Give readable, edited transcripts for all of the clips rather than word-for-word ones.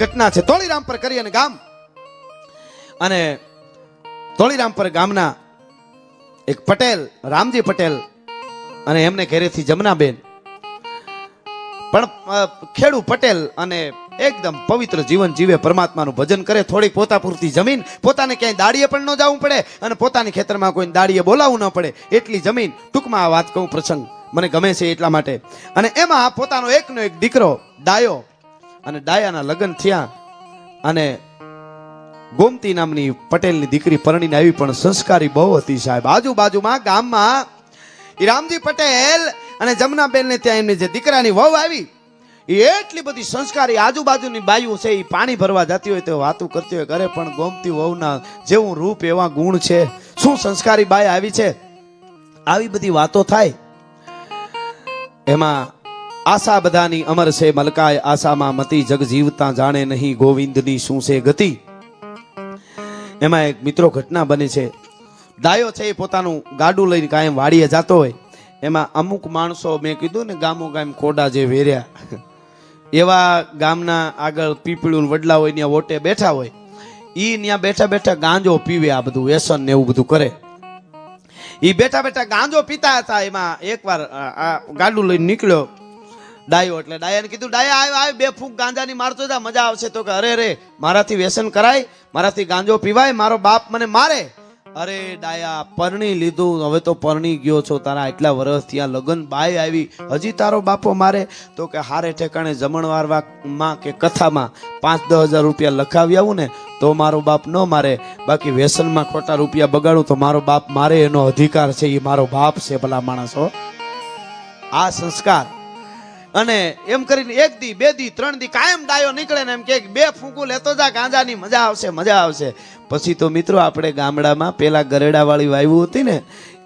ઘટના છે. તોળીરામપર કરી અને ગામ, અને તોળીરામપર ગામના એક પટેલ, રામજી પટેલ, અને એમને ઘરેથી જમનાબેન, પણ ખેડૂ પટેલ, અને એકદમ પવિત્ર જીવન જીવે, પરમાત્માનું ભજન કરે. થોડીક પોતા પૂરતી જમીન, પોતાને ક્યાંય દાડીએ પણ ન જવું પડે અને પોતાની ખેતરમાં કોઈ દાડીએ બોલાવવું ન પડે એટલી જમીન. ટૂંકમાં આ વાત કહું, પ્રસંગ મને ગમે છે એટલા માટે. અને એમાં પોતાનો એકનો એક દીકરો ડાયો, અને ડાયાના લગ્ન થયા, અને ગોમતી નામની પટેલની દીકરી પરણીને આવી, પણ સંસ્કારી બહુ હતી સાહેબ. આજુબાજુમાં ગામમાં રામજી પટેલ અને જમનાબેન ને ત્યાં એમની જે દીકરાની વહુ આવી, એટલી બધી સંસ્કારી. આજુબાજુની બાયુ છે એ પાણી ભરવા જતી હોય તો વાતું કરતી હોય, ઘરે પણ ગોમતી વહુના જેવું રૂપ એવા ગુણ છે, શું સંસ્કારી બાય આવી છે, આવી બધી વાતો થાય. એમાં આશા બધાની અમર છે મલકાય, આશામાં મતી જગ જીવતા જાણે નહીં ગોવિંદની શું છે ગતિ. એમાં એક મિત્રો ઘટના બની છે. ડાયો છે એ પોતાનું ગાડું લઈને કાયમ વાડીએ જતો હોય, એમાં અમુક માણસો, મેં કીધું ને ગામો ગામ ખોડા જે વેર્યા, એવા ગામના આગળ પીપળું વડલા હોય ત્યાં ઓટે બેઠા હોય, ઈ ત્યાં બેઠા બેઠા ગાંજો પીવે, આ બધું વ્યસન ને એવું બધું કરે. ઈ બેઠા બેઠા ગાંજો પીતા હતા. એમાં એકવાર આ ગાડું લઈને નીકળ્યો ડાયો, એટલે ડાયાને કીધું, ડાયા આવ બે ફૂંક ગાંજાની મારતો જા, મજા આવશે. તો કે અરે રે, મારાથી વ્યસન કરાય, મારાથી ગાંજો પીવાય, મારો બાપ મને મારે. અરે ડાયા, પરણી લીધું, હવે તો પરણી ગયો છો, તારા એટલા વર્ષ ત્યાં લગન, બાય આવી, હજી તારો બાપો મારે? તો કે હારે ઠેકાણે જમણવારમાં કે કથામાં 5-10 હજાર રૂપિયા લખાવી આવું ને તો મારો બાપ ન મારે, બાકી વ્યસનમાં ખોટા રૂપિયા બગાડું તો મારો બાપ મારે, એનો અધિકાર છે, એ મારો બાપ છે. ભલા માણસો, આ સંસ્કાર. અને એમ કરીને 1 દી 2 દી 3 દી કાયમ ડાયો નીકળે ને એમ કે 2 ફૂંકું લેતો જા ગાંજાની, મજા આવશે મજા આવશે. પછી તો મિત્રો આપણે ગામડામાં પેલા ગરેડા વાળી વાયુ હતી ને,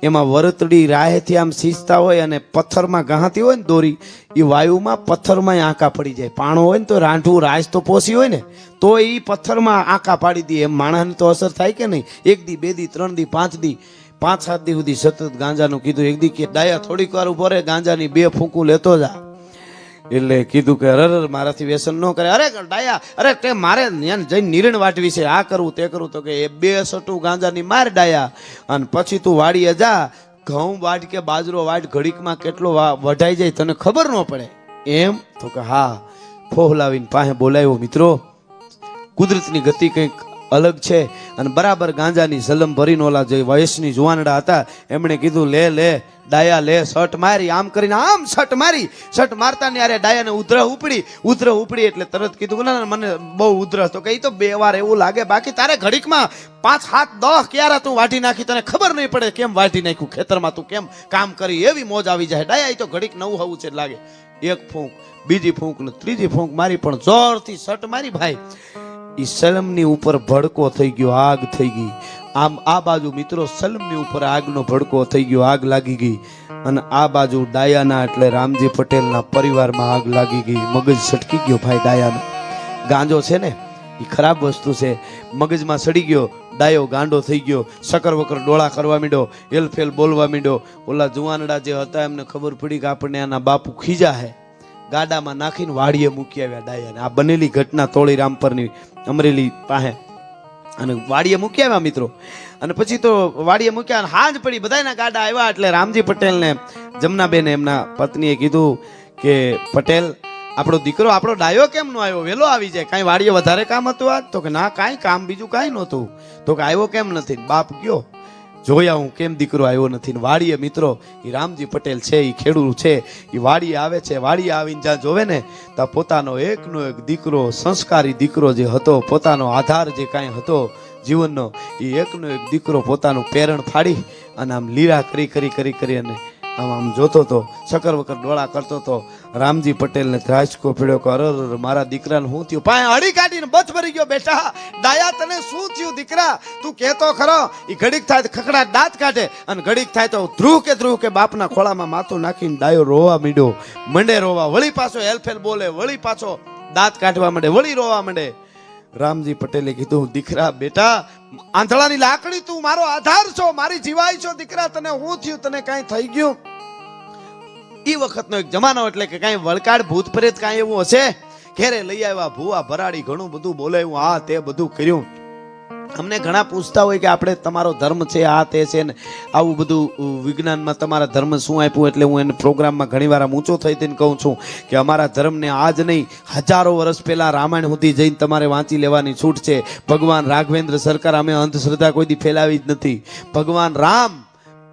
એમાં વરતડી રાહેથી આમ સીંચતા હોય અને પથ્થરમાં ગહાતી હોય ને દોરી, એ વાયુમાં પથ્થરમાં આંકા પડી જાય. પાણો હોય ને તો રાંઠું રાજ તો પોસી હોય ને તો એ પથ્થરમાં આંકા પાડી દે. એમ માણસને તો અસર થાય કે નહીં? 1 દી 2 દી 3 દી 5 દી 5-7 દી સુધી સતત ગાંજાનું કીધું. 1 દી કે ડાયા થોડીક વાર ઉભો રહે, ગાંજાની 2 ફૂંકું લેતો જા. એટલે કીધું કે અરે મારાથી વ્યસન ન કરે. અરે ડાયા, અરે તે મારે જઈને નિરણ વાટવી છે, આ કરવું તે કરવું. તો કે એ 2 સટું ગાંજાની માર ડાયા, અને પછી તું વાડીએ જા, ઘઉં વાટ કે બાજરો વાટ, ઘડીકમાં કેટલો વઢાઈ જાય તને ખબર ન પડે એમ. તો કે હા. ફોહલાવીને પાસે બોલાવ્યો. મિત્રો, કુદરતની ગતિ કંઈક અલગ છે. અને બરાબર ગાંજાની જલમ ભરીને ઓલા જે વયસની જુવાનડા હતા એમણે કીધું, લે ડાયા લે, શર્ટ મારી. આમ કરીને આમ શર્ટ મારી. શર્ટ મારતા ને યારે ડાયાને ઉધરહ ઉપડી એટલે તરત કીધું, ના મને બહુ ઉધરહ. તો કે તો 2 વાર એવું લાગે, બાકી તારે ઘડીકમાં 5, 7, 10 ક્યારા તું વાટી નાખી, તને ખબર નહીં પડે કેમ વાટી નાખ્યું, ખેતરમાં તું કેમ કામ કરી, એવી મોજ આવી જાય. ડાયા તો ઘડીક નવું હવું છે લાગે. 1 ફૂંક, બીજી ફૂંક ને ત્રીજી ફૂંક મારી, પણ જોરથી શર્ટ મારી ભાઈ. ઈ સલમની ઉપર ભડકો થઈ ગયો, આગ થઈ ગઈ. આમ આ બાજુ મિત્રો સલમની ઉપર આગનો ભડકો થઈ ગયો, આગ લાગી ગઈ. અને આ બાજુ ડાયાના એટલે રામજી પટેલના પરિવારમાં આગ લાગી ગઈ. મગજ સટકી ગયો ભાઈ ડાયાનો. ગાંજો છે ને એ ખરાબ વસ્તુ છે, મગજમાં સડી ગયો. ડાયો ગાંડો થઈ ગયો, સકર વકર ડોળા કરવા માંડ્યો, એલફેલ બોલવા માંડ્યો. ઓલા જુવાનડા જે હતા એમને ખબર પડી કે આપણને આના બાપુ ખીજા હે. ગાડામાં નાખીને વાડીએ મૂકી આવ્યા ડાયાને. આ બનેલી ઘટના તોળીરામપરની અમરેલી પાસે. અને વાડીએ મૂકી આવ્યા મિત્રો. અને પછી તો વાડીએ મૂક્યા, હાંજ પડી, બધાના ગાડા આવ્યા. એટલે રામજી પટેલને જમનાબેન એમના પત્નીએ કીધું કે પટેલ, આપણો દીકરો આપણો ડાયો કેમ ન આવ્યો? વેલો આવી જાય, કાંઈ વાડીએ વધારે કામ હતું આજ? તો કે ના, કાંઈ કામ બીજું કાંઈ નહોતું. તો કે આવ્યો કેમ નથી? બાપ ગયો, જોયા હું કેમ દીકરો આવ્યો નથી. વાડીએ મિત્રો એ રામજી પટેલ છે, એ ખેડૂત છે, એ વાડીએ આવે છે. વાડીએ આવીને જ્યાં જોવે ને ત્યાં પોતાનો એકનો એક દીકરો, સંસ્કારી દીકરો જે હતો, પોતાનો આધાર જે કાંઈ હતો જીવનનો, એ એકનો એક દીકરો પોતાનું પેરણ ફાડી અને આમ લીરા કરી અને આમ જોતો હતો, સકર વકર ડોળા કરતો હતો. રામજી પટેલને ત્રાસકો પડ્યો કે અરે મારા દીકરાને શું થયું? પાય અડી કાઢીને બચ ભરી ગયો. બેટા ડાયા, તને શું થયું દીકરા? તું કહેતો ખરો. એ ઘડીક થાય ખકડા દાંત કાઢે, અને ઘડીક થાય તો ધ્રુવ કે બાપના ખોળામાં માથું નાખીને ડાયો રોવા માંડ્યો. મંડે રોવા, વળી પાછો હેલફેલ બોલે, વળી પાછો દાંત કાઢવા માંડે, વળી રોવા માંડે. રામજી પટેલે કીધું, દીકરા બેટા, આંધળાની લાકડી, તું મારો આધાર છો, મારી જીવાય છો. દીકરા, તને શું થયું? તને કાંઈ થઈ ગયું? એ વખતનો એક જમાનો એટલે કે કાંઈ વળકાડ ભૂત પ્રેત કાંઈ એવું હશે ઘેરે લઈ આવ્યા, ભૂવા ભરાડી ઘણું બધું બોલાવ્યું, આ તે બધું કર્યું. અમને ઘણા પૂછતા હોય કે આપણે તમારો ધર્મ છે આ તે છે ને આવું બધું વિજ્ઞાનમાં તમારા ધર્મ શું આપ્યું. એટલે હું એને પ્રોગ્રામમાં ઘણીવાર ઊંચો થઈ થઈને કહું છું કે અમારા ધર્મને આજ નહીં હજારો વર્ષ પહેલા રામાયણ સુધી જઈને તમારે વાંચી લેવાની છૂટ છે. ભગવાન રાઘવેન્દ્ર સરકાર અમે અંધશ્રદ્ધા કોઈ દી ફેલાવી જ નથી. ભગવાન રામ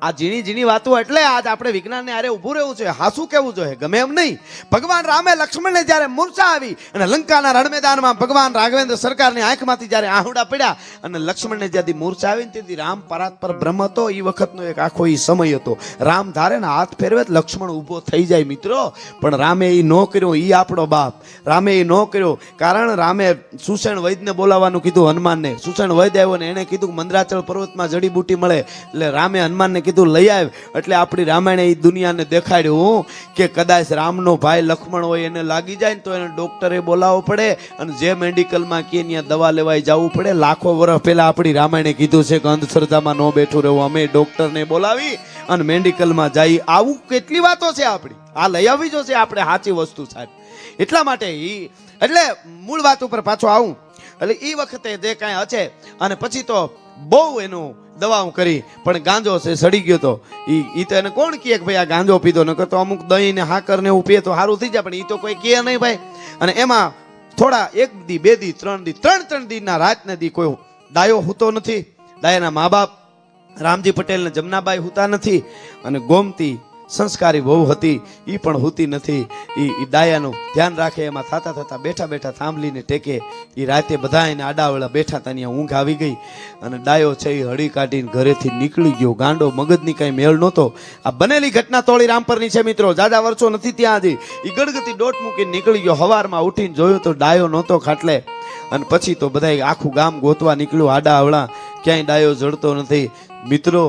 આ ઝીણી ઝીણી વાતો એટલે આજ આપણે વિજ્ઞાનને આરે ઊભું રહેવું છે, હાસું કેવું જોઈએ, ગમે એમ નહીં. ભગવાન રામે લક્ષ્મણને જ્યારે મૂર્છા આવી અને લંકાના રણમેદાનમાં ભગવાન રાઘવેન્દ્ર સરકારની આંખમાંથી જ્યારે આહુડા પડ્યા અને લક્ષ્મણને જ્યાંથી મૂર્છા આવી તેથી રામ પરાત્પર બ્રહ્મ હતો. એ વખતનો એક આખો એ સમય હતો. રામ ધારે ને હાથ ફેરવે લક્ષ્મણ ઊભો થઈ જાય મિત્રો. પણ રામે એ ન કર્યો. એ આપણો બાપ રામે એ ન કર્યો. કારણ રામે સુષેણ વૈદને બોલાવવાનું કીધું હનુમાનને. સુષેણ વૈદ આવ્યો ને એને કીધું મંદરાચલ પર્વતમાં જડીબુટી મળે. એટલે રામે હનુમાનને કીધું લઈ આવ. એટલે આપણી રામાયણે એ દુનિયાને દેખાડ્યું કે કદાચ રામનો ભાઈ લક્ષ્મણ હોય એને લાગી જાય ને તો એને ડોક્ટરે બોલાવવો પડે અને જે મેડિકલમાં કે ત્યાં દવા લેવાય જવું પડે. લાખો વર્ષ પહેલા આપણી રામાયણે કીધું છે કે અંધશ્રદ્ધામાં ન બેઠું રહેવું. અમે ડોક્ટરને બોલાવી અને મેડિકલમાં જઈ. આવું કેટલી વાતો છે આપણી. આ લઈ આવી જો છે આપણે સાચી વસ્તુ સાહેબ. એટલા માટે એટલે મૂળ વાત ઉપર પાછો આવું. એટલે એ વખતે જે કાંઈ હશે અને પછી તો બહુ એનું દવાઓ કરી પણ ગાંજો છે સડી ગયો તો ઈ તો એને કોણ કહે કે ભાઈ આ ગાંજો પીધો, નકર તો અમુક દહીં ને હાકર ને એવું પીએ તો સારું થઈ જાય. પણ ઈ તો કોઈ કહે નહીં ભાઈ. અને એમાં થોડા એક દી બે દી ત્રણ દીના રાત ને દી કોઈ ડાયો હૂતો નથી. ડાયાના મા બાપ રામજી પટેલ ને જમનાબાઈ હૂતા નથી અને ગોમતી સંસ્કારી બહુ હતી એ પણ હોતી નથી. એ ડાયાનું ધ્યાન રાખે એમાં થતા થતા બેઠા બેઠા થાંભલીને ટેકે. એ રાતે બધા એને આડાવડા બેઠા હતા ત્યાં ઊંઘ આવી ગઈ અને ડાયો છે એ હળી કાઢીને ઘરેથી નીકળી ગયો. ગાંડો મગજની કઈ મેળ નહોતો. આ બનેલી ઘટના તોળી રામપરની છે મિત્રો. જાજા વર્ષો નથી ત્યાં હજી. એ ગડગતી ડોટ મૂકીને નીકળી ગયો. હવારમાં ઉઠીને જોયું તો ડાયો નહોતો ખાટલે. અને પછી તો બધા આખું ગામ ગોતવા નીકળ્યું. આડાવડા ક્યાંય ડાયો જડતો નથી મિત્રો.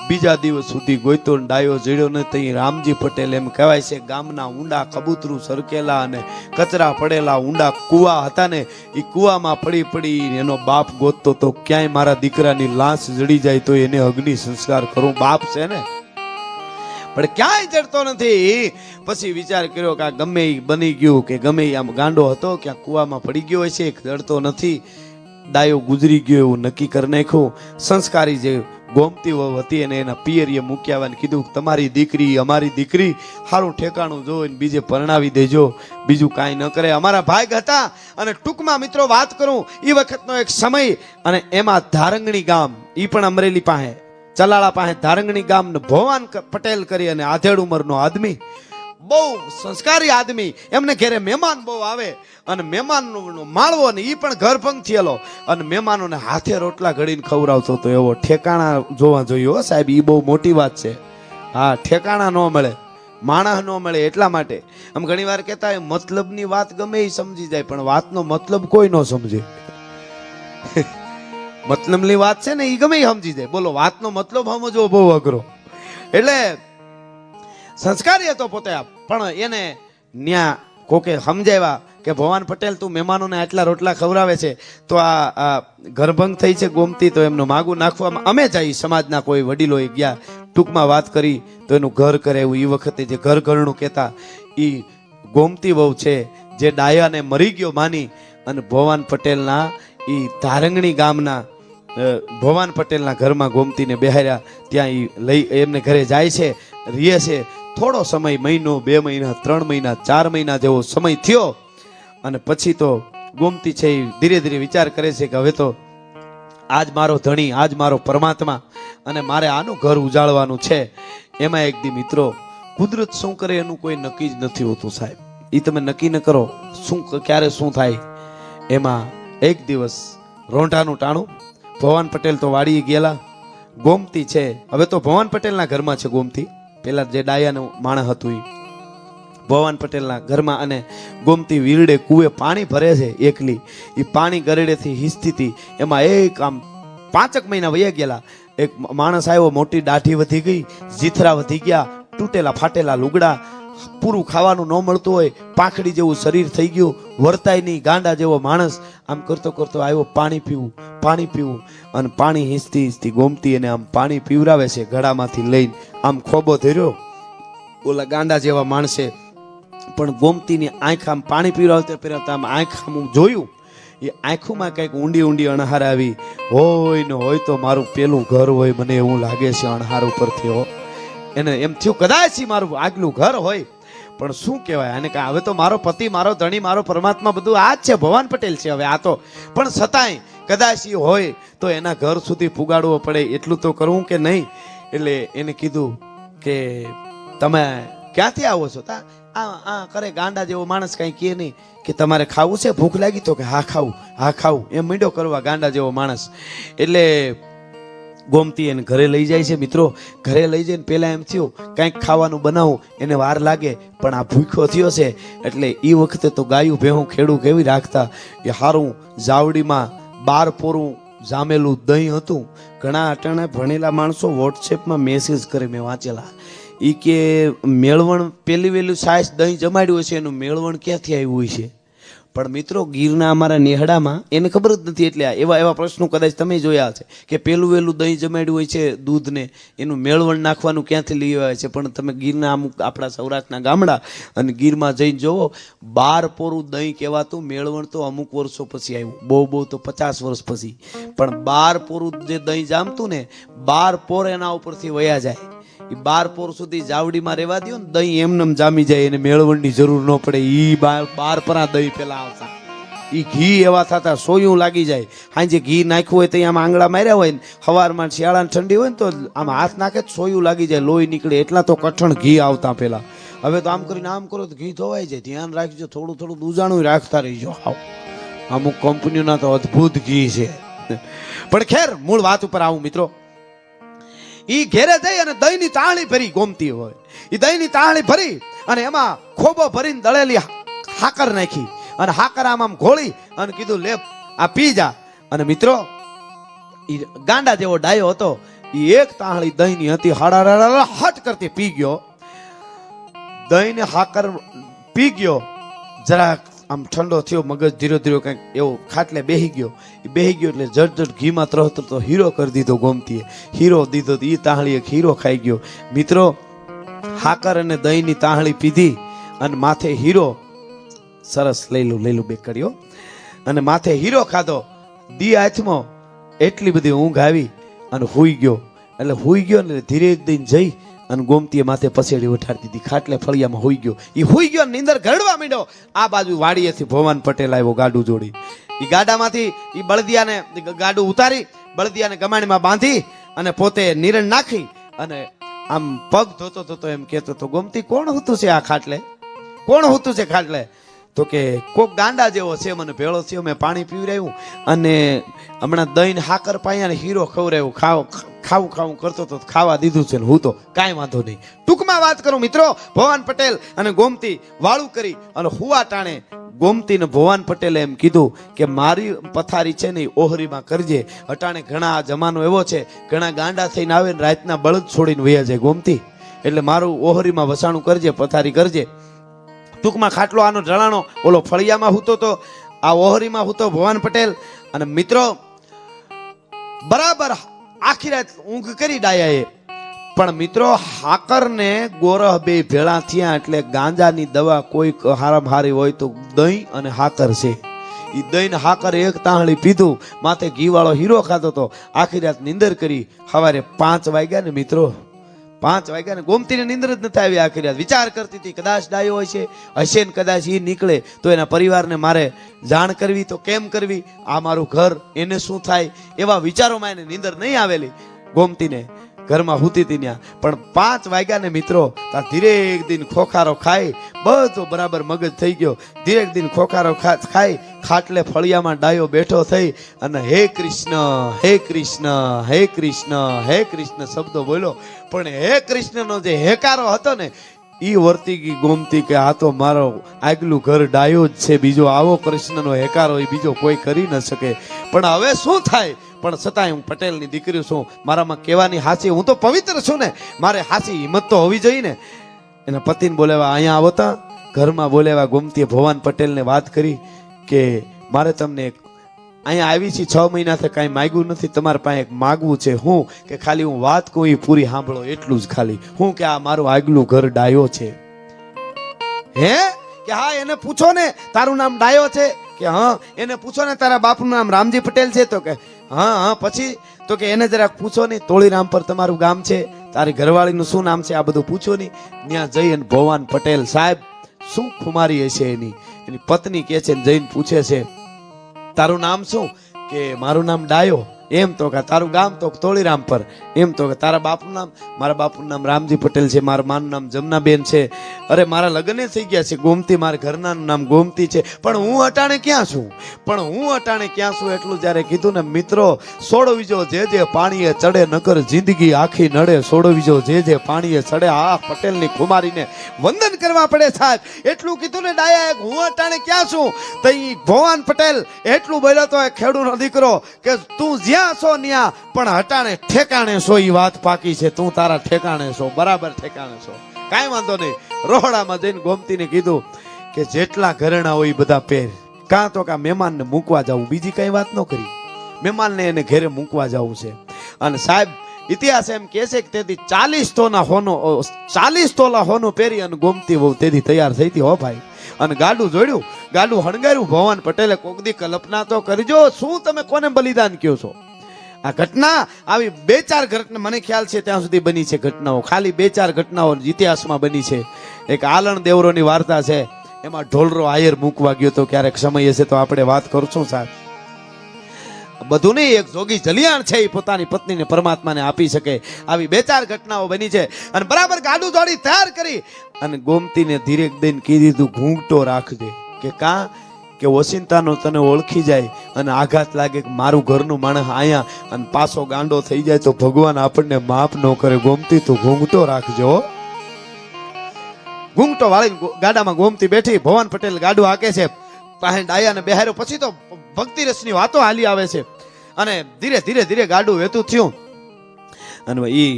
બીજા દિવસ સુધી ગોઈતો ડાયો જડ્યો નથી. રામજી પટેલ એમ કહેવાય છે ગામના ઊંડા કબૂતરું સરકેલા અને કચરા પડેલા ઊંડા કુવા હતા ને એ કુવામાં પડી પડી એનો બાપ ગોતતો તો ક્યાંય મારા દીકરાની લાશ જડી જાય તો એને અગ્નિ સંસ્કાર કરું. બાપ છે ને પણ ક્યાંય જડતો નથી. પછી વિચાર કર્યો કે આ ગમે એ બની ગયું કે ગમે આમ ગાંડો હતો ક્યાં કુવામાં પડી ગયો હોય છે જડતો નથી. ડાયો ગુજરી ગયો એવું નક્કી કરી નાખ્યું. સંસ્કારી જે ગોમતી વહુ હતી અને એના પિયરીએ મૂકી આવવાને કીધું તમારી દીકરી અમારી દીકરી સારું ઠેકાણું જોઈને બીજે પરણાવી દેજો, બીજું કાંઈ ન કરે. અમારા ભાગ હતા. અને ટૂંકમાં મિત્રો વાત કરું એ વખતનો એક સમય અને એમાં ધારંગણી ગામ એ પણ અમરેલી પાસે ચલાળા પાસે ધારંગણી ગામ ભવાન પટેલ કરી અને આધેડ ઉંમરનો આદમી બહુ સંસ્કારી આદમી. એમને ઘેરે મહેમાન બહુ આવે અને મહેમાનનો માળવો ને એ પણ ઘરભંગ થયેલો અને મહેમાનોને હાથે રોટલા ઘડીને ખવડાવતો હતો. એવો ઠેકાણા જોવા જોઈએ હો સાહેબ. એ બહુ મોટી વાત છે. હા ઠેકાણા ન મળે, માણસ ન મળે. એટલા માટે આમ ઘણી વાર કહેતા હોય મતલબની વાત ગમે એ સમજી જાય પણ વાતનો મતલબ કોઈ ન સમજે. મતલબની વાત છે ને એ ગમે એ સમજી જાય. બોલો વાતનો મતલબ સમજવો બહુ અઘરો. એટલે સંસ્કારી હતો પોતે પણ એને ન્યા કોકે સમજાવ્યા કે ભવાન પટેલ તું મહેમાનોને આટલા રોટલા ખવડાવે છે તો આ ઘરભંગ થઈ છે ગોમતી તો એમનું માગું નાખવામાં અમે જઈ. સમાજના કોઈ વડીલોએ ગયા ટૂંકમાં વાત કરી તો એનું ઘર કરે એવું. એ વખતે જે ઘર ઘરનું કહેતા એ ગોમતી વહુ છે જે ડાયાને મરી ગયો માની અને ભવાન પટેલના એ ધારંગણી ગામના ભવાન પટેલના ઘરમાં ગોમતીને બેહાર્યા. ત્યાં એ લઈ એમને ઘરે જાય છે, રહે છે. થોડો સમય મહિનો 2 મહિના 3 મહિના 4 મહિના જેવો સમય થયો અને પછી તો ગોમતી છે એ ધીરે ધીરે વિચાર કરે છે કે હવે તો આજ મારો ધણી, આજ મારો પરમાત્મા અને મારે આનું ઘર ઉજાળવાનું છે. એમાં એક દી મિત્રો કુદરત શું કરે એનું કોઈ નક્કી જ નથી હોતું સાહેબ. એ તમે નક્કી ન કરો શું ક્યારે શું થાય. એમાં એક દિવસ રોંઢાનું ટાણું ભવાન પટેલ તો વાડીએ ગયેલા. ગોમતી છે હવે તો ભવાન પટેલના ઘરમાં છે ગોમતી. પેલા જે ડાયાનું માણસ હતું એ ભવાન પટેલના ઘરમાં અને ગોમતી વીરડે કુએ પાણી ભરે છે એકલી. એ પાણી ગરેડેથી હિંચતી હતી. એમાં એક આમ 5 મહિના વયા ગયેલા. એક માણસ આવ્યો, મોટી દાઢી વધી ગઈ, જીથરા વધી ગયા, તૂટેલા ફાટેલા લુગડા, પૂરું ખાવાનું ન મળતું હોય, પાંખડી જેવું શરીર થઈ ગયું, વર્તાય નહીં, ગાંડા જેવો માણસ. આમ કરતો કરતો આવ્યો પાણી પીવું અને પાણી હિંચતી ગોમતી એને આમ પાણી પીવરાવે છે ગળામાંથી લઈને. આમ ખોબો ધર્યો ઓલા ગાંડા જેવા માણસે પણ ગોમતીની આંખ આમ પાણી પીવડાવતા આમ આંખ આમ જોયું, એ આંખોમાં કંઈક ઊંડી ઊંડી અણહાર આવી. હોય ને હોય તો મારું પેલું ઘર હોય, મને એવું લાગે છે અણહાર ઉપરથી. હો, એને એમ થયું કદાચ મારું આગલું ઘર હોય. પણ શું કહેવાય આને, કે હવે તો મારો પતિ, મારો ધણી, મારો પરમાત્મા બધું આ જ છે, ભગવાન પટેલ છે હવે આ તો. પણ છતાંય કદાચ એ હોય તો એના ઘર સુધી પુગાડવો પડે, એટલું તો કરવું કે નહીં. એટલે એને કીધું કે તમે ક્યાંથી આવો છો? તા આ કરે ગાંડા જેવો માણસ કઈ કહે નહીં કે તમારે ખાવું છે, ભૂખ લાગી? તો કે હા ખાવું, હા ખાવું, એમ મીંડો કરવા ગાંડા જેવો માણસ. એટલે ગોમતી એને ઘરે લઈ જાય છે. મિત્રો ઘરે લઈ જઈને પેલા એમ થયું કંઈક ખાવાનું બનાવું, એને વાર લાગે, પણ આ ભૂખ્યો થયો છે. એટલે એ વખતે તો ગાયું ભેહું ખેડૂ કેવી રાખતા, એ હારું જાવડીમાં 12 પોરું જામેલું દહીં હતું. ઘણા અટાણે ભણેલા માણસો વોટ્સએપમાં મેસેજ કરે, મેં વાંચેલા, એ કે મેળવણ પેલી વેલું સાયસ દહીં જમાડ્યું છે, એનું મેળવણ ક્યાંથી આવ્યું હોય છે. પણ મિત્રો ગીરના અમારા નેહડામાં એને ખબર જ નથી. એટલે એવા પ્રશ્નો કદાચ તમે જોયા છે કે પેલું વેલું દહીં જમાડ્યું હોય છે દૂધને, એનું મેળવણ નાખવાનું ક્યાંથી લઈ આવ્યા છે. પણ તમે ગીરના અમુક આપણા સૌરાષ્ટ્રના ગામડા અને ગીરમાં જઈને જોવો, 12 પોરું દહીં કહેવાતું મેળવણ તો અમુક વર્ષો પછી આવ્યું, બહુ તો 50 વર્ષ પછી. પણ 12 પોરું જે દહીં જામતું ને, 12 પોર એના ઉપરથી વયા જાય. એ 12 પોર સુધી જાવડીમાં રહેવા દો ને, દહીં એમનેમ જામી જાય, એને મેળવણની જરૂર ન પડે. ઈ 12 પરા દહીં પેલા આવતા, ઈ ઘી એવા થતા સોયું લાગી જાય. હાંજે ઘી નાખ્યું હોય તો આમ આંગળા માર્યા હોય ને, સવારમાં શિયાળાની ઠંડી હોય ને તો આમ હાથ નાખે સોયું લાગી જાય, લોહી નીકળે, એટલા તો કઠણ ઘી આવતા પેલા. હવે તો આમ કરીને આમ કરો તો ઘી ધોવાઈ જાય. ધ્યાન રાખજો, થોડું દૂજાણું રાખતા રહીજો. અમુક કંપનીઓના તો અદ્ભુત ઘી છે. પણ ખેર મૂળ વાત ઉપર આવું મિત્રો. ઈ ઘેરે જઈ અને દહીંની તાળી ભરી, ગોમતી હોય ઈ દહીંની તાળી ભરી અને એમાં ખોબો ભરીને દળેલી હાકર નાખી અને હાકર આમ ઘોળી અને કીધું લે આ પી જા. અને મિત્રો ઈ ગાંડા જેવો ડાયો હતો, ઈ એક તાળી દહીંની હતી, હડાડા હટ કરતી પી ગયો. દહીંને હાકર પી ગયો, જરાક આમ ઠંડો થયો, મગજ ધીરે ધીરે કંઈક એવો ખાટલે બેહી ગયો. એ બેહી ગયો એટલે જટ ઘીમાં ત્રહતો હીરો કરી દીધો. ગોમતીએ હીરો દીધો, એ તાહળી એક હીરો ખાઈ ગયો. મિત્રો હાકર અને દહીંની તાહળી પીધી અને માથે હીરો, સરસ લઈલું બે કર્યો અને માથે હીરો ખાધો. દી હાથમાં એટલી બધી ઊંઘ આવી અને હુઈ ગયો. એટલે હુઈ ગયો ને ધીરે દઈને જઈ અને ગોમતીએ માથે પસેડી ઉઠાડી દીધી, ખાટલે ફળિયામાં હોઈ ગયો. એ હોઈ ગયો, નીંદર ગરડવા માંડ્યો. આ બાજુ વાડીએથી ભગવાન પટેલ આવ્યો ગાડું જોડી. એ ગાડામાંથી એ બળદિયાને ગાડું ઉતારી, બળદિયાને ગમાણીમાં બાંધી અને પોતે નિરણ નાખી અને આમ પગ ધોતો એમ કહેતો તો, ગોમતી કોણ હોતું છે આ ખાટલે, કોણ હોતું છે ખાટલે? તો કે કોક ગાંડા જેવો છે, મને ભેળો થયો, મેં પાણી પીવરાયું અને હમણાં દહીં હાકર પાયા ને હીરો ખવરાયું, ખાવું કરતો તો ખાવા દીધું છે ને હું તો કાંઈ વાંધો નહીં. ટૂંકમાં વાત કરું મિત્રો, ભગવાન પટેલ અને ગોમતી વાળું કરી અને હુવા ટાણે ગોમતી ને ભગવાન પટેલે એમ કીધું કે મારી પથારી છે ને ઓહરીમાં કરજે. અટાણે ઘણા જમાનો એવો છે, ઘણા ગાંડા થઈને આવે ને રાતના બળદ છોડીને વયા જાય ગોમતી, એટલે મારું ઓહરીમાં વસાણું કરજે, પથારી કરજે. ટૂંકમાં ખાટલો આનો ઢળાણો, ઓલો ફળિયામાં હૂતો તો, આ ઓહરીમાં હૂતો ભગવાન પટેલ. અને મિત્રો બરાબર આખી રાત ઊંઘ કરી ડાયાએ. પણ મિત્રો હાકર ને ગોરહ બે ભેળા થયા એટલે ગાંજાની દવા કોઈ હારામ હારી હોય તો દહીં અને હાકર છે. એ દહીં હાકર એક તાહળી પીધું, માથે ઘી વાળો હીરો ખાધો તો, આખી રાત નીંદર કરી. સવારે 5 વાગ્યા ને મિત્રો, 5 વાગ્યા ને ગોમતીને નીંદર જ નથી આવી. આખી રાત વિચાર કરતી હતી કદાચ ડાયો હોય છે, હશે ને કદાચ એ નીકળે તો એના પરિવારને મારે જાણ કરવી તો કેમ કરવી, આ મારું ઘર એને શું થાય, એવા વિચારોમાં એને નીંદર નહીં આવેલી ગોમતીને. ઘરમાં હુતી હતી ત્યાં. પણ 5 વાગ્યા ને મિત્રો ધીરે એક દિન ખોખારો ખાઈ, બધો બરાબર મગજ થઈ ગયો. ધીરે એક દિન ખોખારો ખાઈ ખાટલે ફળિયામાં ડાયો બેઠો થઈ અને હે કૃષ્ણ હે કૃષ્ણ હે કૃષ્ણ હે કૃષ્ણ શબ્દો બોલ્યો. પણ હે કૃષ્ણનો જે હેકારો હતો ને, ઈ વર્તી ગઈ ગોમતી કે આ તો મારો આગલું ઘર ડાયો જ છે, બીજો આવો કૃષ્ણનો હેકારો એ બીજો કોઈ કરી ન શકે. પણ હવે શું થાય? પણ છતાંય હું પટેલની દીકરી છું, મારામાં કહેવાની હાસી, હું તો પવિત્ર છું ને, મારે હાસી હિંમત તો હોવી જોઈએ ને. એના પતિને બોલાવ્યા, અહીંયા આવતા ઘરમાં બોલાવ્યા. ગોમતીએ ભગવાન પટેલને વાત કરી કે મારે તમને અહીંયા આવી છે 6 મહિનાથી કાંઈ માગ્યું નથી, તમારા પાસે એક માગવું છે. હું કે ખાલી હું વાત કહું એ પૂરી સાંભળો, એટલું જ ખાલી. હું કે આ મારું આગલું ઘર ડાયો છે. હે કે હા એને પૂછો ને તારું નામ ડાયો છે કે હા એને પૂછો ને તારા બાપનું નામ રામજી પટેલ છે તો કે હા હા પછી તો કે એને જરાક પૂછો ને તોળીરામ પર તમારું ગામ છે તારી ઘરવાળીનું શું નામ છે આ બધું પૂછો ને ત્યાં જઈ અને ભવાન પટેલ સાહેબ શું ખુમારી હશે એની પત્ની કે છે જઈને પૂછે છે તારું નામ શું કે મારું નામ ડાયો એમ તો કે તારું ગામ તો તોળીરામ પર એમ તો કે તારા બાપનું નામ મારા બાપુનું નામ રામજી પટેલ છે મારા માનું નામ જમનાબેન છે અરે મારા લગ્ન થઈ ગયા છે ગોમતી મારા ઘરનાનું નામ ગોમતી છે પણ હું અટાણે ક્યાં છું એટલું જ્યારે કીધું ને મિત્રો સોડવીજો જે પાણીએ ચડે નકર જિંદગી આખી નડે સોડવીજો જે પાણીએ ચડે આ પટેલની કુમારીને વંદન કરવા પડે સાહેબ એટલું કીધું ને ડાયા હું અટાણે ક્યાં છું તઈ ભવાન પટેલ એટલું બોલ્યો તો ખેડૂતનો દીકરો કે તું જ્યાં છો ન્યા પણ હટાણે ઠેકાણે છો ઈ વાત પાકી છે તું તારા ઠેકાણે છો બરાબર ઠેકાણે છો કાંઈ વાંધો નહીં રોહડામાં જઈને ગોમતીને કીધું કે જેટલા ઘરેણા હોય બધા પહેર કાં તો કા મહેમાનને મૂકવા જવું બીજી કઈ વાત ન કરી મહેમાનને એને ઘરે મૂકવા જવું છે અને સાહેબ ઇતિહાસ એમ કહે છે કે તેથી 40 તોલા હોનું પહેરી અને ગોમતી વહુ તેથી તૈયાર થઈ હતી હો ભાઈ અને ગાડું જોડ્યું ગાડું હણગાર્યું ભવાન પટેલે કોકદી કલ્પના તો કરજો શું તમે કોને બલિદાન કહો છો આ ઘટના આવી 2-4 ઘટના મને ખ્યાલ છે ત્યાં સુધી બની છે ઘટનાઓ ખાલી 2-4 ઘટનાઓ ઇતિહાસમાં બની છે એક આલણ દેવરોની વાર્તા છે એમાં ઢોલરો આયર મૂકવા ગયો તો ક્યારેક સમય હશે તો આપણે વાત કરશું સાહેબ બધું નહીં એક જોગી જલિયાણ છે એ પોતાની પત્નીને પરમાત્માને આપી શકે આવી 2-4 ઘટનાઓ બની છે અને બરાબર ગાડું દોડી તૈયાર કરી અને ગોમતીને ધીરે દઈને કીધું તું ઘૂંઘટો રાખજે કે કાં કે ઓશિંતાનો તને ઓળખી જાય અને આઘાત લાગે કે મારું ઘરનું માણસ આયા અને પાછો ગાંડો થઈ જાય તો ભગવાન આપણને માફ ન કરે ગોમતી તું ઘૂંઘટો રાખજો ઘૂંઘટો વાળી ગાડામાં ગોમતી બેઠી ભવાન પટેલ ગાડું હાકે છે પાસે ડાયાને બેહાર્યો પછી તો ભક્તિ રસની વાતો હાલી આવે છે અને ધીરે ધીરે ગાડું વેતું થયું અને ઈ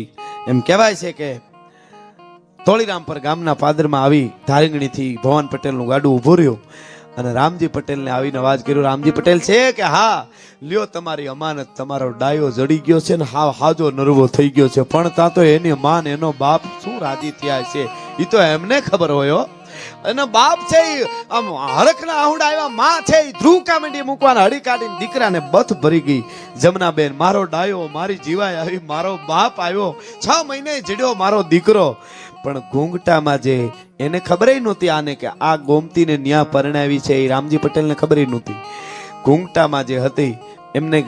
એમ કહેવાય છે કે તોળીરામ પર ગામના પાદરમાં આવી ધારીંગણીથી ભવાન પટેલનું ગાડું ઊભું રહ્યું અને રામજી પટેલને આવીને અવાજ કર્યો રામજી પટેલ છે કે હા લ્યો તમારી અમાનત તમારો ડાયો જડી ગયો છે ને હાજો નરવો થઈ ગયો છે પણ ત્યાં તો એની માન એનો બાપ શું રાજી થયા છે એ તો એમને ખબર હોય એનો બાપ છે આમ હરખના આહુડા આવ્યા માં છે ધ્રુવ કામેડી મૂકવાના હળી કાઢીને દીકરાને બથ ભરી ગઈ જમનાબેન મારો ડાયો મારી જીવાય આવી મારો બાપ આવ્યો 6 મહિને જડ્યો મારો દીકરો પણ ઘૂંઘટામાં જે એને ખબર નહોતી આને કે આ ગોમતીને ન્યા પરણાવી છે એ રામજી પટેલને ખબર નહોતી ઘૂંઘટામાં જે હતી એમને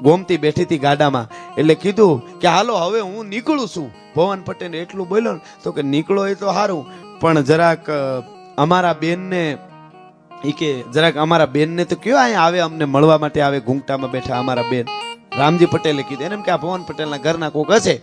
ગોમતી બેઠી હતી ગાડામાં એટલે કીધું કે હાલો હવે હું નીકળું છું ભવાન પટેલ એટલું બોલ્યો તો કે નીકળો એ તો સારું પણ જરાક અમારા બેનને એ કે જરાક અમારા બેનને તો કયો અહીંયા આવે અમને મળવા માટે આવે ઘૂંઘટામાં બેઠા અમારા બેન રામજી પટેલે કીધું એને કે આ ભવાન પટેલના ઘરના કોક હશે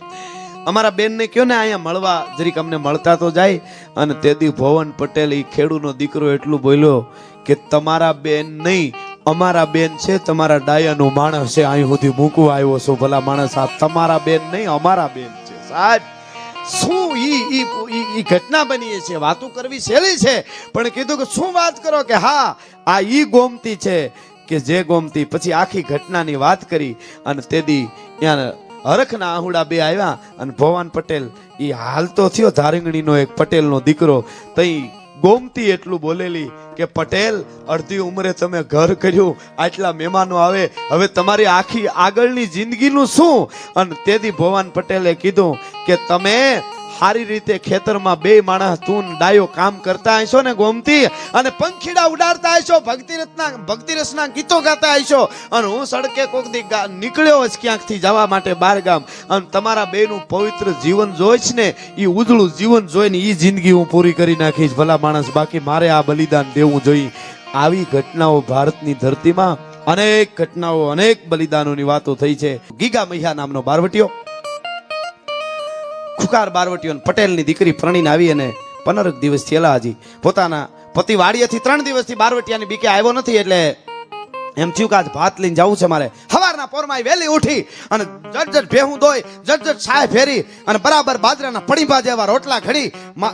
અમારા બેનને કયો ને અહીંયા મળવા જરીક અમને મળતા તો જાય અને તેથી ભવન પટેલ એ ખેડૂનો દીકરો એટલું બોલ્યો કે તમારા બેન નહીં અમારા બેન છે તમારા ડાયાનો માણસ છે અહીં સુધી મૂકવા આવ્યો છો ભલા માણસ આ તમારા બેન નહીં અમારા બેન છે સાહેબ શું ઈ ઘટના બની છે વાતો કરવી સહેલી છે પણ કીધું કે શું વાત કરો કે હા આ ઈ ગોમતી છે કે જે ગોમતી પછી આખી ઘટનાની વાત કરી અને તેદી ત્યાં હરખના આહુડા બે આવ્યા અને ભવાન પટેલ ઈ હાલતો થયો ધારીંગણીનો એક પટેલનો દીકરો તઈ ગોમતી એટલું બોલેલી કે પટેલ અડધી ઉંમરે તમે ઘર કર્યું આટલા મહેમાનો આવે હવે તમારી આખી આગળની જિંદગીનું શું અને તેથી ભવાન પટેલે કીધું કે તમે સારી રીતે ખેતરમાં 2 માણસ તું ડાયો કામ કરતા હશો ને ગોમતી અને પંખીડા ઉડાડતા હશો ભક્તિ રસના ગીતો ગાતા હશો અને હું સડકે કોક દી નીકળ્યો હશ ક્યાંકથી જવા માટે બહાર ગામ અને તમારા બેનું પવિત્ર જીવન જોઈશ ને એ ઉજળું જીવન જોઈને એ જિંદગી હું પૂરી કરી નાખીશ ભલા માણસ બાકી મારે આ બલિદાન દેવું જોઈએ આવી ઘટનાઓ ભારતની ધરતીમાં અનેક ઘટનાઓ અનેક બલિદાનોની વાતો થઈ છે ગીગા મૈયા નામનો બારવટીયો ખુકાર બારવટીયો પટેલની દીકરી પરણીને આવી અને 15 દિવસ થયેલા હજી પોતાના પતિ વાડીએથી 3 દિવસથી બારવટિયાની બીકે આવ્યો નથી એટલે એમ થયું કે આજ ભાત લઈને જવું છે મારે સવારના પોરમાં વહેલી ઉઠી અને જટ ભેહું દોઈ જટ છાય ફેરી અને બરાબર બાજરાના પડીભા જેવા રોટલા ઘડી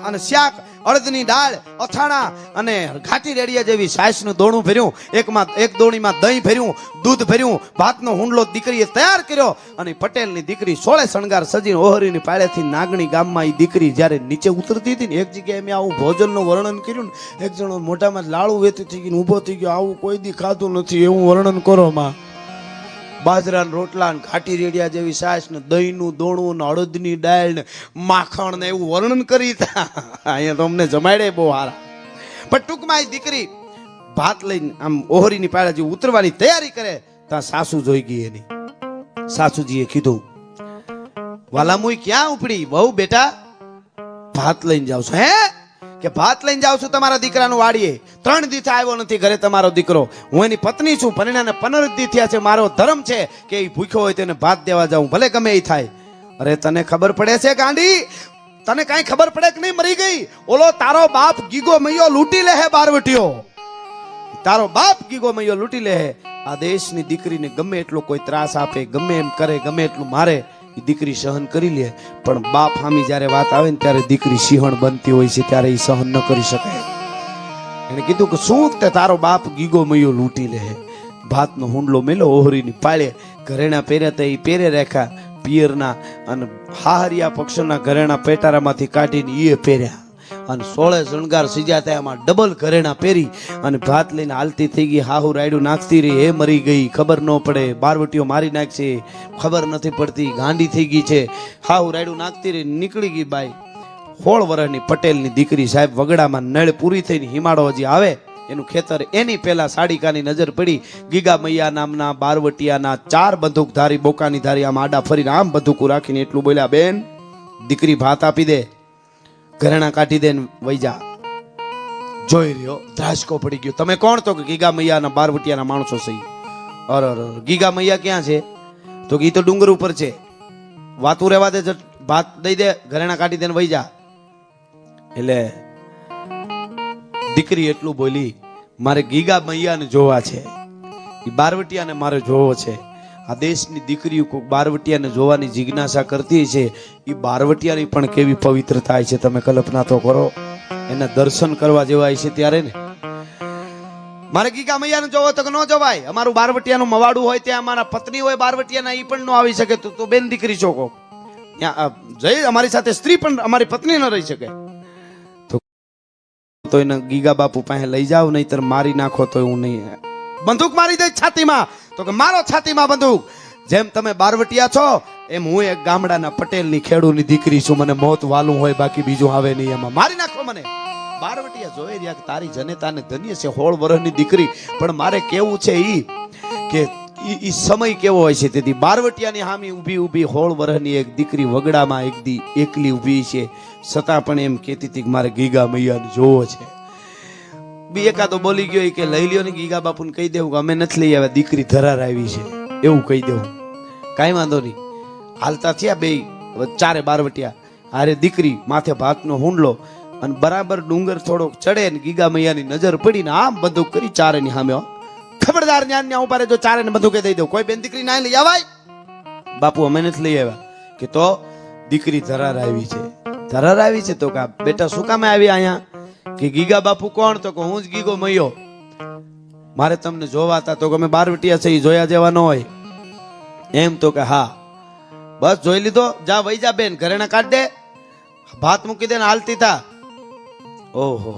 અને શાક અડદની દાળ, અથાણા અને ઘાટી રેડિયા જેવી સાસનું દોણું ભર્યું, એક દોણીમાં દહીં ભર્યું, દૂધ ભર્યું, ભાતનો હુંડલો દીકરીએ તૈયાર કર્યો અને પટેલની દીકરી સોળે શણગાર સજીને ઓહરીની પાળેથી નાગણી ગામમાં એ દીકરી જ્યારે નીચે ઉતરતી હતી ને, એક જગ્યાએ મેં આવું ભોજનનું વર્ણન કર્યું ને, એક જણો મોઢામાં લાડુ વેતી થઈ ગઈ ઊભો થઈ ગયો, આવું કોઈ દી ખાધું નથી એવું વર્ણન કરો માં. બાજરાના રોટલા ને ઘાટી રેડિયા જેવી સાસ ને દહીંનું દોણું ને અડદની દાળ ને માખણ ને એવું વર્ણન કરી અહીંયા તો અમને જમાડે બહુ હારા. પણ ટૂંકમાં એ દીકરી ભાત લઈને આમ ઓહરીની પાળે જે ઉતરવાની તૈયારી કરે ત્યાં સાસુ જોઈ ગઈ એની. સાસુજીએ કીધું, વાલામુઈ ક્યાં ઉપડી બહુ બેટા? ભાત લઈને જાવ છો? હે કે ભાત લઈને જાવ છું તમારા દીકરાનું વાડીએ? 3 દી આવ્યો નથી ઘરે તમારો દીકરો. હું એની પત્ની છું, પરિણાને 15 દી થયા છે. મારો ધર્મ છે કે એ ભૂખ્યો હોય તેને ભાત દેવા જાઉં, ભલે ગમે એ થાય. અરે તને ખબર પડે છે ગાંડી? તને કાંઈ ખબર પડે કે નહીં? મરી ગઈ. ઓલો તારો બાપ ગીગો મૈયો લૂંટી લે હે બારવટીયો. તારો બાપ ગીગો મૈયો લૂંટી લે હે. આ દેશની દીકરીને ગમે એટલો કોઈ ત્રાસ આપે, ગમે એમ કરે, ગમે એટલું મારે, એ દીકરી સહન કરી લે. પણ બાપ સામી જ્યારે વાત આવે ને ત્યારે દીકરી સિંહણ બનતી હોય છે, ત્યારે એ સહન ન કરી શકે. એને કીધું કે શું તે તારો બાપ ગીગો મૈયો લૂંટી લે. ભાતનો હુંડલો મેલો ઓહરીની પાળે, ઘરેણા પહેર્યા તે એ પહેરે રાખ્યા પિયરના, અને હાહરિયા પક્ષના ઘરેણા પેટારામાંથી કાઢીને એ પહેર્યા, અને 16 શણગાર સીજા થયા એમાં ડબલ ઘરેણા પહેરી અને ભાત લઈને હાલતી થઈ ગઈ. હાહુ રાયડું નાખતી રહી, એ મરી ગઈ ખબર ન પડે, બારવટીઓ મારી નાખશે ખબર નથી પડતી, ગાંડી થઈ ગઈ છે. હાહુ રાયડું નાખતી રહી, નીકળી ગઈ બાઈ. 16 વર્ષની પટેલની દીકરી સાહેબ વગડામાં નળ પૂરી થઈને હિમાડો હજી આવે એનું ખેતર, એની પહેલા સાડિકાની નજર પડી. ગીગા મૈયા નામના બારવટિયાના 4 બંદૂકધારી બોકાની ધારી આમ આડા ફરીને આમ બંદૂકો રાખીને એટલું બોલ્યા, બેન દીકરી ભાત આપી દે, ઘરેણા કાઢી દે, વઈ જા. જોઈ રહ્યો ધ્રાસકો પડી ગયો. તમે કોણ? તો કે ગીગા મૈયાના બારવટિયાના માણસો સહી. અરે ગીગા મૈયા ક્યાં છે? તો કે ઈ તો ડુંગર ઉપર છે. વાતું રહેવા દે, ભાત દઈ દે, ઘરેણા કાઢી દે ને વઈ જા. એટલે દીકરી એટલું બોલી, મારે ગીગા મૈયાને જોવા છે, એ બારવટિયાને મારે જોવો છે. આ દેશની દીકરીઓ કોઈ બારવટિયાને જોવાની જિજ્ઞાસા કરતી છે, એ બારવટિયાની પણ કેવી પવિત્ર થાય છે તમે કલ્પના તો કરો. એના દર્શન કરવા જેવા છે ત્યારે ને. મારે ગીગા મૈયાને જોવો તો કે ન જવાય. અમારું બારવટિયાનું મવાડું હોય ત્યાં અમારા પત્ની હોય બારવટિયાના, એ પણ ન આવી શકે. તું તો બેન દીકરી છો કો જઈ, અમારી સાથે સ્ત્રી પણ અમારી પત્ની ન રહી શકે. તો એને ગીગા બાપુ પાસે લઈ જાવ, નહીતર મારી નાખો તો હું નહીં. બંદૂક મારી દે છાતીમાં. તો કે મારો છાતીમાં બંદૂક. જેમ તમે બારવટિયા છો એમ હું એક ગામડાના પટેલની ખેડૂની દીકરી છું, મને મોત વાલું હોય બાકી બીજું આવે નહીં, એમાં મારી નાખો મને. બારવટિયા જોઈ રહ્યા કે તારી જનેતાને ધન્ય છે, 16 વર્ષની દીકરી. પણ મારે કેવું છે ઈ કે ઈ સમય કેવો હોય છે. તેથી બારવટિયાની હામી ઊભી 16 વર્ષની એક દીકરી વગડામાં એક દી એકલી ઊભી છે, છતાં પણ એમ કહેતી હતી કે મારે ગીગા મૈયાને જોવો છે. બી એકાદો બોલી ગયો કે લઈ લ્યો ને ગીગા બાપુને કહી દેવું કે અમે નથી લઈ આવ્યા, દીકરી ધરાર આવી છે એવું કહી દેવું. કાંઈ વાંધો નહીં. હાલતા થયા બે 4 બારવટિયા, હારે દીકરી, માથે ભાતનો હુંડલો, અને બરાબર ડુંગર થોડોક ચડે ને ગીગા મૈયાની નજર પડીને આમ બંદૂક કરી 4ની સામે. ખબરદાર ન્યા ઉપારે જો 4ને બંદૂકે દઈ દઉં, કોઈ બેન દીકરી ના લઈ આવાય. બાપુ અમે નથી લઈ આવ્યા. કે તો દીકરી ધરાર આવી છે. ધરાર આવી છે તો કા બેટા શું કામે આવી અહીંયા? કે ગીગા બાપુ કોણ? તો કે હું જ ગીગો મૈયો, મારે તમને જોવા હતા. તો કે અમે બારવટિયા છે, જોયા જેવા ન હોય એમ. તો કે હા બસ જોઈ લીધો, જા વઈ જા બેન, ઘરેણા કાઢ દે, ભાત મૂકી દે ને હાલતી થા. ઓહો,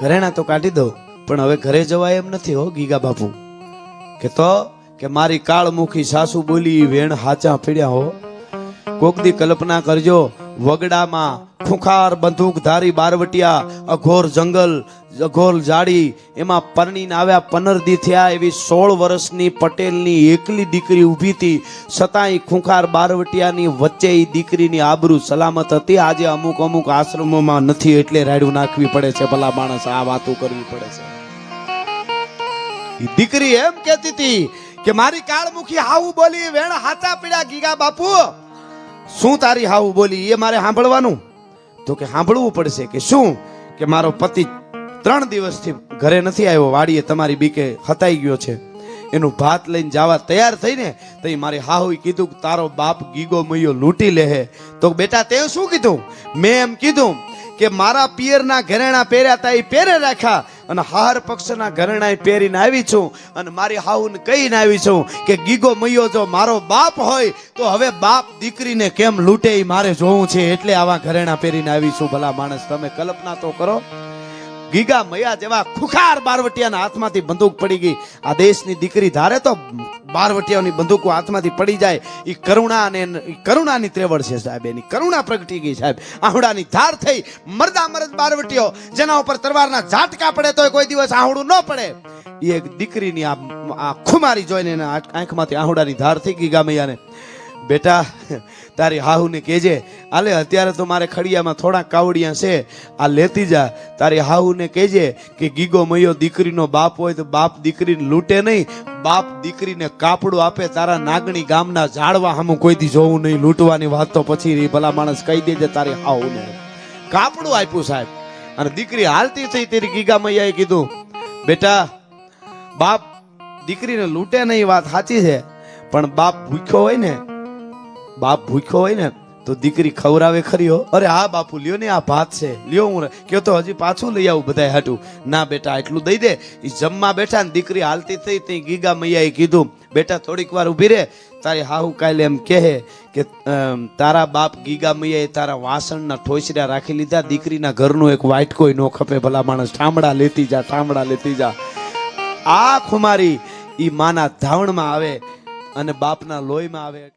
ઘરેણા તો કાઢી દઉં, પણ હવે ઘરે જવાય એમ નથી હો ગીગા બાપુ. કે તો કે મારી કાળમુખી સાસુ બોલી વેણ હાચા પીડ્યા હો. કોક દી કલ્પના કરજો, વગડામાં ખુખાર બંદૂકધારી બારવટિયા, અઘોર જંગલ, અઘોર જાડી, એમાં પરણીને આવ્યા 15 દી થયા એવી 16 વર્ષની પટેલની એકલી દીકરી ઊભી હતી, છતાંય ખુખાર બારવટિયાની વચ્ચે એ દીકરીની આબરૂ સલામત હતી. આજે અમુક આશ્રમોમાં નથી એટલે રાડું નાખવી પડે છે. ભલા માણસ આ વાતો કરવી પડે છે. દીકરી એમ કહેતી હતી કે મારી કાળમુખી હાવું બોલી વેણ હાચા પીડ્યા. ગીગા બાપુ શું તારી હાવું બોલી એ મારે સાંભળવાનું? તો કે સાંભળવું પડશે. કે શું? કે મારો પતિ 3 દિવસથી ઘરે નથી આવ્યો, વાડીએ તમારી બીકે હતાઈ ગયો છે. એનું ભાત લઈને જવા તૈયાર થઈને તો મારી હાહુએ કીધું કે તારો બાપ ગીગો મૈયો લૂંટી લે. તો બેટા તે શું કીધું? મેં એમ કીધું કે મારા પિયરના ઘરેણા પહેર્યા હતા એ પહેરે રાખ્યા અને હાર પક્ષના ઘરેણા પહેરીને આવી છું અને મારી હાહુને કહીને આવી છું કે ગીગો મૈયો જો મારો બાપ હોય તો હવે બાપ દીકરીને કેમ લૂંટે એ મારે જોવું છે, એટલે આવા ઘરેણા પહેરીને આવી છું. ભલા માણસ, તમે કલ્પના તો કરો. ગીગા મૈયા જેવા ખુખાર બારવટિયાના હાથમાંથી બંદૂક પડી ગઈ. આ દેશની દીકરી ધારે તો બારવટિયાની બંદૂકો હાથમાંથી પડી જાય. એ કરુણા અને કરુણાની ત્રેવડ છે સાહેબ, એની કરુણા પ્રગટી ગઈ સાહેબ. આહુડાની ધાર થઈ મરદા મરદ બારવટીયો જેના ઉપર તલવારના ઝાટકા પડે તો કોઈ દિવસ આહુડું ન પડે. એ એક દીકરીની આ ખુમારી જોઈને એના આંખમાંથી આહુડાની ધાર થઈ ગઈ. ગામૈયાને બેટા તારી હાહુને કહેજે આલે અત્યારે તો મારે ખડિયામાં થોડા કાવડિયા છે, આ લેતી જા. તારી હાહુને કહેજે કે ગીગો મૈયો દીકરીનો બાપ હોય તો બાપ દીકરીને લૂંટે નહીં, બાપ દીકરીને કાપડું આપે. તારા નાગણી ગામના ઝાડવા સામું કોઈથી જોવું નહીં. લૂંટવાની વાત તો પછી રહી. ભલા માણસ કહી દેજે તારી હાહુને કાપડું આપ્યું સાહેબ. અને દીકરી હાલતી થઈ તેરી ગીગા મૈયાએ કીધું બેટા બાપ દીકરીને લૂંટે નહીં, વાત સાચી છે, પણ બાપ ભૂખ્યો હોય ને, બાપ ભૂખ્યો હોય ને તો દીકરી ખવરાવે ખરી હો. અરે હા બાપુ લ્યો ને, આ ભાત છે લ્યો, હું કયો તો હજી પાછું લઈ આવું બધાય હાટું. ના બેટા એટલું દઈ દે. એ જમવા બેઠા ને દીકરી હાલતી થઈ તે ગીગા મૈયાએ કીધું બેટા થોડીક વાર ઊભી રહે. તારી હાહુ કાલે એમ કહે કે તારા બાપ ગીગા મૈયાએ તારા વાસણના ઠોસરા રાખી લીધા, દીકરીના ઘરનું એક વાઇટ કોઈ નો ખપે. ભલા માણસ ઠામડા લેતી જા, ઠામડા લેતી જા. આ ખુમારી ઈ માના ધાવણમાં આવે અને બાપના લોહીમાં આવે.